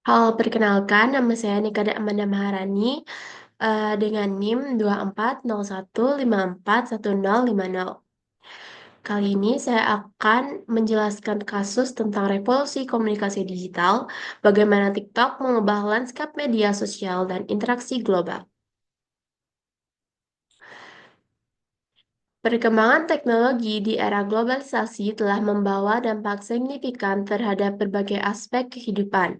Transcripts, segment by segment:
Halo, perkenalkan nama saya Nikada Amanda Maharani dengan NIM 2401541050. Kali ini saya akan menjelaskan kasus tentang revolusi komunikasi digital, bagaimana TikTok mengubah lanskap media sosial dan interaksi global. Perkembangan teknologi di era globalisasi telah membawa dampak signifikan terhadap berbagai aspek kehidupan,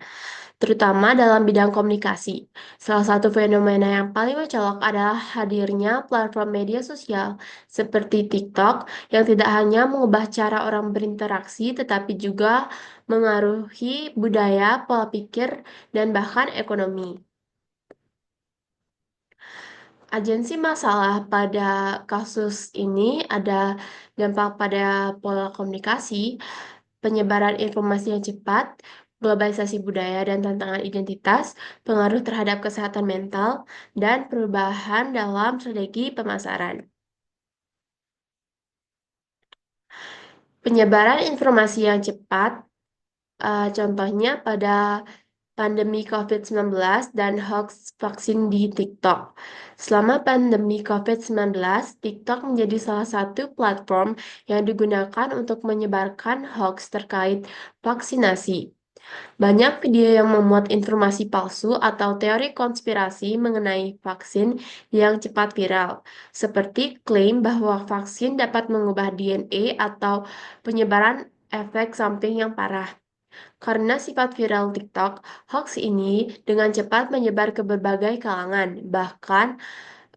terutama dalam bidang komunikasi. Salah satu fenomena yang paling mencolok adalah hadirnya platform media sosial seperti TikTok yang tidak hanya mengubah cara orang berinteraksi, tetapi juga mengaruhi budaya, pola pikir, dan bahkan ekonomi. Agensi masalah pada kasus ini ada dampak pada pola komunikasi, penyebaran informasi yang cepat, globalisasi budaya dan tantangan identitas, pengaruh terhadap kesehatan mental, dan perubahan dalam strategi pemasaran. Penyebaran informasi yang cepat, contohnya pada pandemi COVID-19 dan hoax vaksin di TikTok. Selama pandemi COVID-19, TikTok menjadi salah satu platform yang digunakan untuk menyebarkan hoax terkait vaksinasi. Banyak video yang memuat informasi palsu atau teori konspirasi mengenai vaksin yang cepat viral, seperti klaim bahwa vaksin dapat mengubah DNA atau penyebaran efek samping yang parah. Karena sifat viral TikTok, hoax ini dengan cepat menyebar ke berbagai kalangan. Bahkan,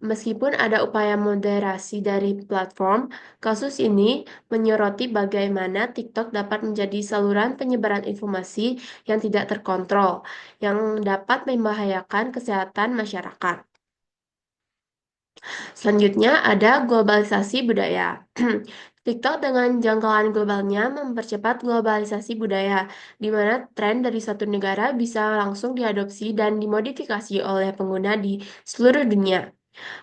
meskipun ada upaya moderasi dari platform, kasus ini menyoroti bagaimana TikTok dapat menjadi saluran penyebaran informasi yang tidak terkontrol, yang dapat membahayakan kesehatan masyarakat. Selanjutnya ada globalisasi budaya. TikTok dengan jangkauan globalnya mempercepat globalisasi budaya, di mana tren dari satu negara bisa langsung diadopsi dan dimodifikasi oleh pengguna di seluruh dunia.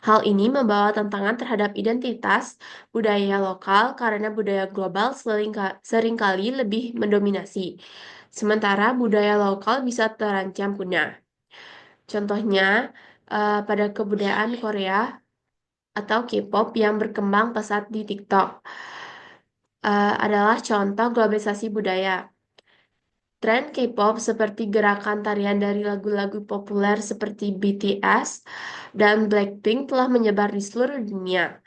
Hal ini membawa tantangan terhadap identitas budaya lokal karena budaya global seringkali lebih mendominasi, sementara budaya lokal bisa terancam punah. Contohnya, pada kebudayaan Korea atau K-pop yang berkembang pesat di TikTok adalah contoh globalisasi budaya. Tren K-pop seperti gerakan tarian dari lagu-lagu populer seperti BTS dan Blackpink telah menyebar di seluruh dunia.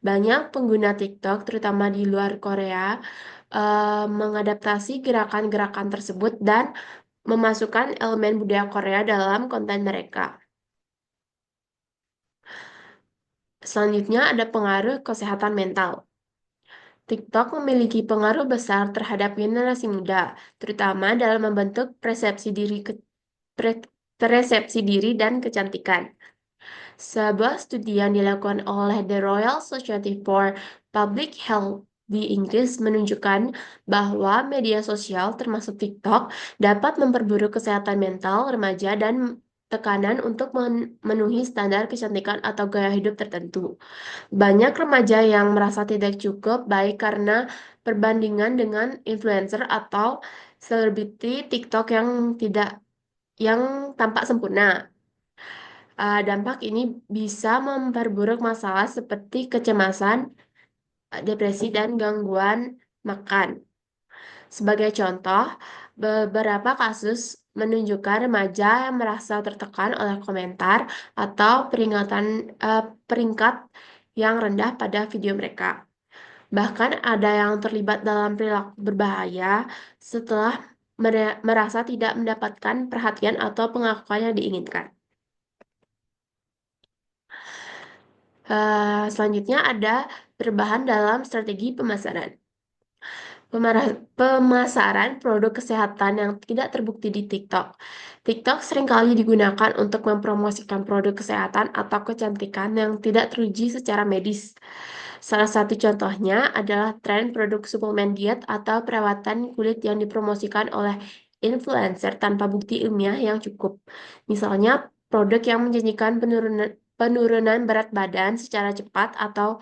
Banyak pengguna TikTok, terutama di luar Korea, mengadaptasi gerakan-gerakan tersebut dan memasukkan elemen budaya Korea dalam konten mereka. Selanjutnya ada pengaruh kesehatan mental. TikTok memiliki pengaruh besar terhadap generasi muda, terutama dalam membentuk persepsi diri dan kecantikan. Sebuah studi yang dilakukan oleh The Royal Society for Public Health di Inggris menunjukkan bahwa media sosial termasuk TikTok dapat memperburuk kesehatan mental remaja dan tekanan untuk memenuhi standar kecantikan atau gaya hidup tertentu. Banyak remaja yang merasa tidak cukup baik karena perbandingan dengan influencer atau selebriti TikTok yang tampak sempurna. Dampak ini bisa memperburuk masalah seperti kecemasan, depresi, dan gangguan makan. Sebagai contoh, beberapa kasus menunjukkan remaja yang merasa tertekan oleh komentar atau peringkat yang rendah pada video mereka. Bahkan ada yang terlibat dalam perilaku berbahaya setelah merasa tidak mendapatkan perhatian atau pengakuan yang diinginkan. Selanjutnya ada perubahan dalam strategi pemasaran. Pemasaran produk kesehatan yang tidak terbukti di TikTok. TikTok seringkali digunakan untuk mempromosikan produk kesehatan atau kecantikan yang tidak teruji secara medis. Salah satu contohnya adalah tren produk suplemen diet atau perawatan kulit yang dipromosikan oleh influencer tanpa bukti ilmiah yang cukup. Misalnya, produk yang menjanjikan penurunan berat badan secara cepat atau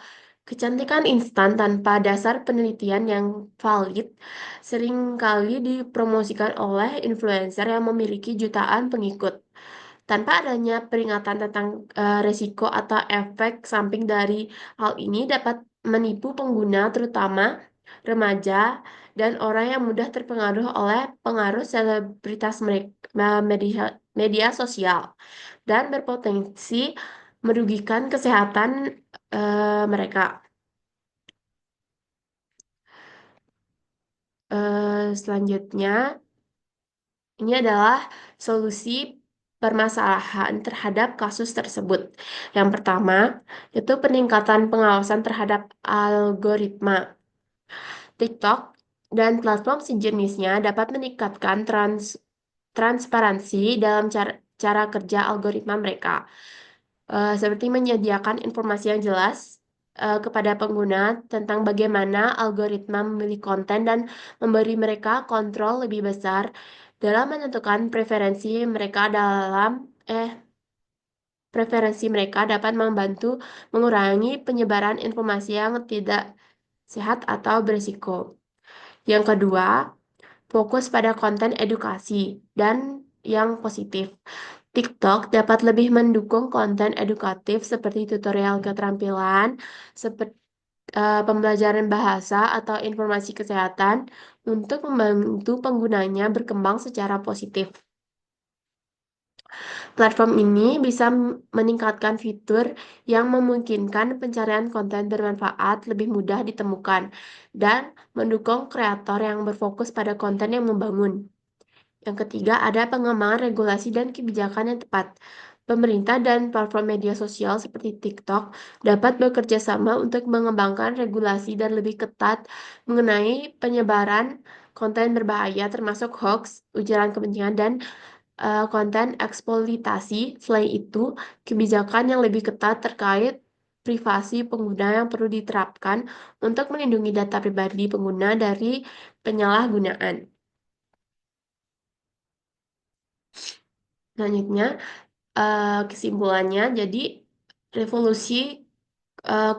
Kecantikan instan tanpa dasar penelitian yang valid seringkali dipromosikan oleh influencer yang memiliki jutaan pengikut. Tanpa adanya peringatan tentang resiko atau efek samping dari hal ini dapat menipu pengguna, terutama remaja dan orang yang mudah terpengaruh oleh pengaruh selebritas media sosial dan berpotensi merugikan kesehatan mereka. Selanjutnya, ini adalah solusi permasalahan terhadap kasus tersebut. Yang pertama, itu peningkatan pengawasan terhadap algoritma. TikTok dan platform sejenisnya dapat meningkatkan transparansi dalam cara kerja algoritma mereka. Seperti menyediakan informasi yang jelas kepada pengguna tentang bagaimana algoritma memilih konten dan memberi mereka kontrol lebih besar dalam menentukan preferensi mereka dapat membantu mengurangi penyebaran informasi yang tidak sehat atau berisiko. Yang kedua, fokus pada konten edukasi dan yang positif. TikTok dapat lebih mendukung konten edukatif seperti tutorial keterampilan, seperti pembelajaran bahasa atau informasi kesehatan untuk membantu penggunanya berkembang secara positif. Platform ini bisa meningkatkan fitur yang memungkinkan pencarian konten bermanfaat lebih mudah ditemukan dan mendukung kreator yang berfokus pada konten yang membangun. Yang ketiga, ada pengembangan regulasi dan kebijakan yang tepat. Pemerintah dan platform media sosial seperti TikTok dapat bekerja sama untuk mengembangkan regulasi dan lebih ketat mengenai penyebaran konten berbahaya termasuk hoax, ujaran kebencian, dan konten eksploitasi. Selain itu, kebijakan yang lebih ketat terkait privasi pengguna yang perlu diterapkan untuk melindungi data pribadi pengguna dari penyalahgunaan. Selanjutnya, kesimpulannya, jadi revolusi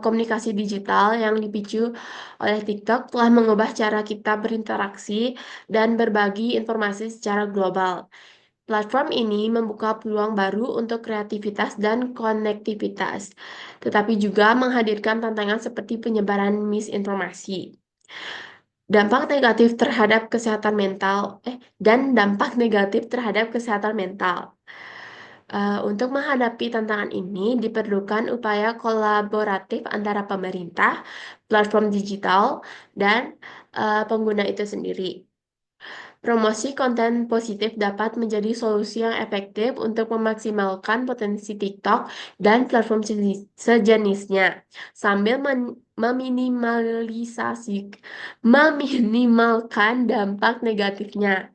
komunikasi digital yang dipicu oleh TikTok telah mengubah cara kita berinteraksi dan berbagi informasi secara global. Platform ini membuka peluang baru untuk kreativitas dan konektivitas, tetapi juga menghadirkan tantangan seperti penyebaran misinformasi. Dampak negatif terhadap kesehatan mental, dan dampak negatif terhadap kesehatan mental. Untuk menghadapi tantangan ini, diperlukan upaya kolaboratif antara pemerintah, platform digital, dan pengguna itu sendiri. Promosi konten positif dapat menjadi solusi yang efektif untuk memaksimalkan potensi TikTok dan platform sejenisnya, sambil meminimalkan dampak negatifnya.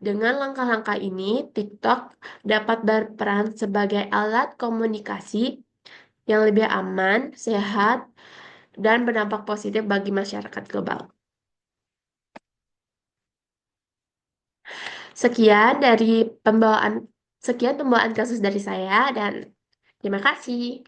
Dengan langkah-langkah ini, TikTok dapat berperan sebagai alat komunikasi yang lebih aman, sehat, dan berdampak positif bagi masyarakat global. Sekian dari pembawaan Sekian pembawaan kasus dari saya dan terima kasih.